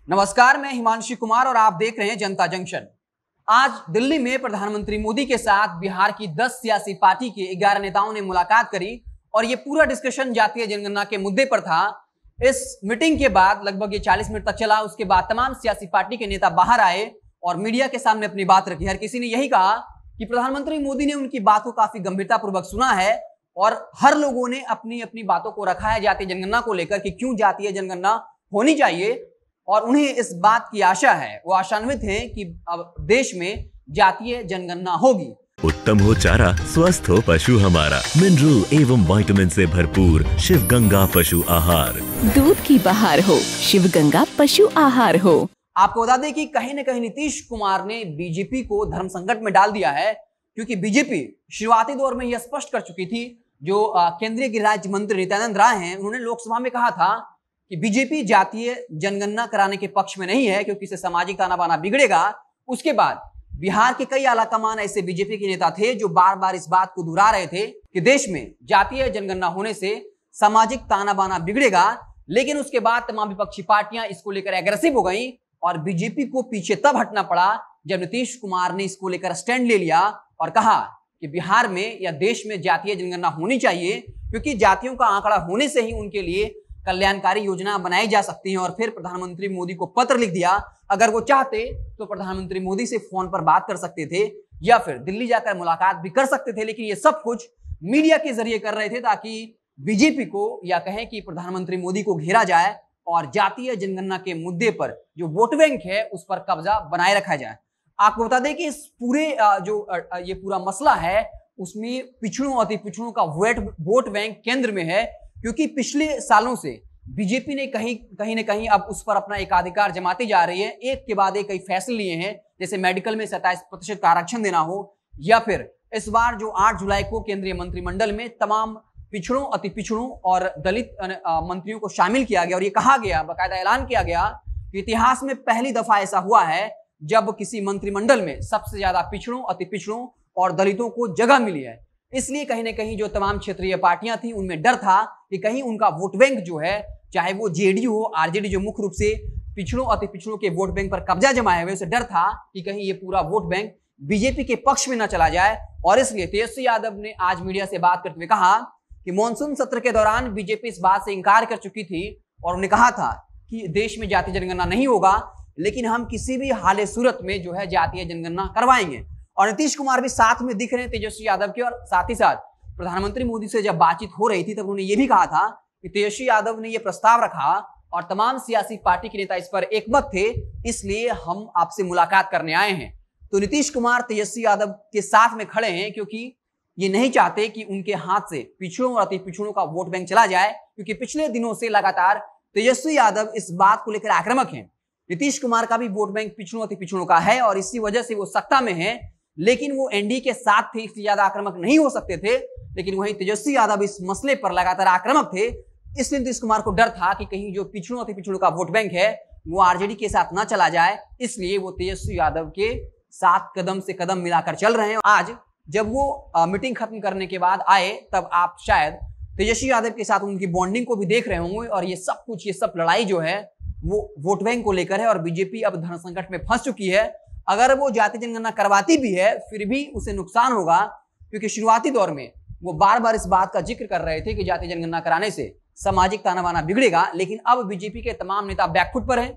नमस्कार, मैं हिमांशु कुमार और आप देख रहे हैं जनता जंक्शन। आज दिल्ली में प्रधानमंत्री मोदी के साथ बिहार की 10 सियासी पार्टी के 11 नेताओं ने मुलाकात करी और ये पूरा डिस्कशन जातीय जनगणना के मुद्दे पर था। इस मीटिंग के बाद लगभग ये 40 मिनट तक चला। उसके बाद तमाम सियासी पार्टी के नेता बाहर आए और मीडिया के सामने अपनी बात रखी। हर किसी ने यही कहा कि प्रधानमंत्री मोदी ने उनकी बात को काफी गंभीरतापूर्वक सुना है और हर लोगों ने अपनी अपनी बातों को रखा है जातीय जनगणना को लेकर कि क्यों जातीय जनगणना होनी चाहिए और उन्हें इस बात की आशा है, वो आशान्वित हैं कि अब देश में जातीय जनगणना होगी। उत्तम हो चारा, स्वस्थ हो पशु हमारा। मिनरल एवं विटामिन से भरपूर शिव गंगा पशु आहार। दूध की बहार हो, शिव गंगा पशु आहार हो। आपको बता दें कि कहीं न कहीं नीतीश कुमार ने बीजेपी को धर्म संकट में डाल दिया है, क्योंकि बीजेपी शुरुआती दौर में यह स्पष्ट कर चुकी थी। जो केंद्रीय गृह राज्य मंत्री नित्यानंद राय हैं, उन्होंने लोकसभा में कहा था कि बीजेपी जातीय जनगणना कराने के पक्ष में नहीं है क्योंकि इससे सामाजिक ताना बाना बिगड़ेगा। उसके बाद बिहार के कई आलाकमान ऐसे बीजेपी के नेता थे जो बार बार इस बात को दोहरा रहे थे कि देश में जातीय जनगणना होने से सामाजिक ताना बाना बिगड़ेगा। लेकिन उसके बाद तमाम विपक्षी पार्टियां इसको लेकर एग्रेसिव हो गई और बीजेपी को पीछे तब हटना पड़ा जब नीतीश कुमार ने इसको लेकर स्टैंड ले लिया और कहा कि बिहार में या देश में जातीय जनगणना होनी चाहिए, क्योंकि जातियों का आंकड़ा होने से ही उनके लिए कल्याणकारी योजना बनाई जा सकती है। और फिर प्रधानमंत्री मोदी को पत्र लिख दिया। अगर वो चाहते तो प्रधानमंत्री मोदी से फोन पर बात कर सकते थे या फिर दिल्ली जाकर मुलाकात भी कर सकते थे, लेकिन ये सब कुछ मीडिया के जरिए कर रहे थे ताकि बीजेपी को या कहें कि प्रधानमंत्री मोदी को घेरा जाए और जातीय जनगणना के मुद्दे पर जो वोट बैंक है उस पर कब्जा बनाए रखा जाए। आपको बता दें कि इस पूरे ये पूरा मसला है उसमें पिछड़ों अति पिछड़ों का वोट बैंक केंद्र में है, क्योंकि पिछले सालों से बीजेपी ने कहीं न कहीं अब उस पर अपना एकाधिकार जमाती जा रही है। एक के बाद एक कई फैसले लिए हैं, जैसे मेडिकल में 27% का आरक्षण देना हो, या फिर इस बार जो 8 जुलाई को केंद्रीय मंत्रिमंडल में तमाम पिछड़ों अति पिछड़ों और दलित मंत्रियों को शामिल किया गया और ये कहा गया, बाकायदा ऐलान किया गया कि इतिहास में पहली दफा ऐसा हुआ है जब किसी मंत्रिमंडल में सबसे ज्यादा पिछड़ों अति पिछड़ों और दलितों को जगह मिली है। इसलिए कहीं ना कहीं जो तमाम क्षेत्रीय पार्टियां थी उनमें डर था कि कहीं उनका वोट बैंक जो है, चाहे वो जेडीयू हो आरजेडी, जो मुख्य रूप से पिछड़ों अति पिछड़ों के वोट बैंक पर कब्जा जमाए हुए, उसे डर था कि कहीं ये पूरा वोट बैंक बीजेपी के पक्ष में न चला जाए। और इसलिए तेजस्वी यादव ने आज मीडिया से बात करते हुए कहा कि मॉनसून सत्र के दौरान बीजेपी इस बात से इंकार कर चुकी थी और उन्होंने कहा था कि देश में जातीय जनगणना नहीं होगा, लेकिन हम किसी भी हाल सूरत में जो है जातीय जनगणना करवाएंगे। और नीतीश कुमार भी साथ में दिख रहे हैं तेजस्वी यादव के, और साथ ही साथ प्रधानमंत्री मोदी से जब बातचीत हो रही थी तब उन्होंने ये भी कहा था कि तेजस्वी यादव ने ये प्रस्ताव रखा और तमाम सियासी पार्टी के नेता इस पर एकमत थे, इसलिए हम आपसे मुलाकात करने आए हैं। तो नीतीश कुमार तेजस्वी यादव के साथ में खड़े हैं क्योंकि ये नहीं चाहते कि उनके हाथ से पिछड़ों और अति पिछड़ों का वोट बैंक चला जाए, क्योंकि पिछले दिनों से लगातार तेजस्वी यादव इस बात को लेकर आक्रामक हैं। नीतीश कुमार का भी वोट बैंक पिछड़ों अति पिछड़ों का है और इसी वजह से वो सत्ता में है, लेकिन वो एनडीए के साथ थे इसलिए ज्यादा आक्रामक नहीं हो सकते थे। लेकिन वहीं तेजस्वी यादव इस मसले पर लगातार आक्रामक थे, इसलिए नीतीश कुमार को डर था कि कहीं जो पिछड़ों अति पिछड़ों का वोट बैंक है वो आरजेडी के साथ ना चला जाए, इसलिए वो तेजस्वी यादव के साथ कदम से कदम मिलाकर चल रहे हैं। आज जब वो मीटिंग खत्म करने के बाद आए तब आप शायद तेजस्वी यादव के साथ उनकी बॉन्डिंग को भी देख रहे होंगे। और ये सब कुछ, ये सब लड़ाई जो है वो वोट बैंक को लेकर है और बीजेपी अब धन संकट में फंस चुकी है। अगर वो जातीय जनगणना करवाती भी है फिर भी उसे नुकसान होगा, क्योंकि शुरुआती दौर में वो बार बार इस बात का जिक्र कर रहे थे कि जातीय जनगणना कराने से सामाजिक ताना बाना बिगड़ेगा, लेकिन अब बीजेपी के तमाम नेता बैकफुट पर हैं।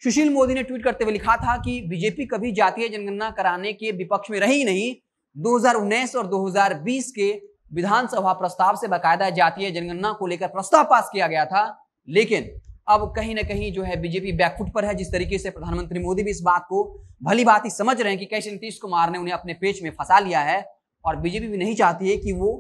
सुशील मोदी ने ट्वीट करते हुए लिखा था कि बीजेपी कभी जातीय जनगणना कराने के विपक्ष में रही नहीं। 2019 और 2020 के विधानसभा प्रस्ताव से बाकायदा जातीय जनगणना को लेकर प्रस्ताव पास किया गया था, लेकिन अब कहीं ना कहीं जो है बीजेपी बैकफुट पर है। जिस तरीके से प्रधानमंत्री मोदी भी इस बात को भली भांति ही समझ रहे हैं कि कैसे नीतीश कुमार ने उन्हें अपने पेच में फंसा लिया है, और बीजेपी भी नहीं चाहती है कि वो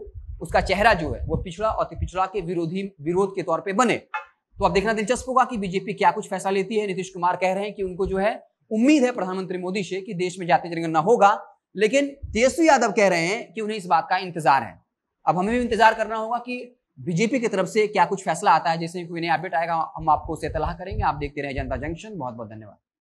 उसका चेहरा जो है वो पिछड़ा और पिछड़ा के विरोध के तौर पे बने। तो अब देखना दिलचस्प होगा कि बीजेपी क्या कुछ फैसला लेती है। नीतीश कुमार कह रहे हैं कि उनको जो है उम्मीद है प्रधानमंत्री मोदी से कि देश में जातीय जनगणना होगा, लेकिन तेजस्वी यादव कह रहे हैं कि उन्हें इस बात का इंतजार है। अब हमें भी इंतजार करना होगा कि बीजेपी की तरफ से क्या कुछ फैसला आता है। जैसे कोई नया अपडेट आएगा हम आपको उसे इत्तला करेंगे। आप देखते रहे जनता जंक्शन। बहुत बहुत धन्यवाद।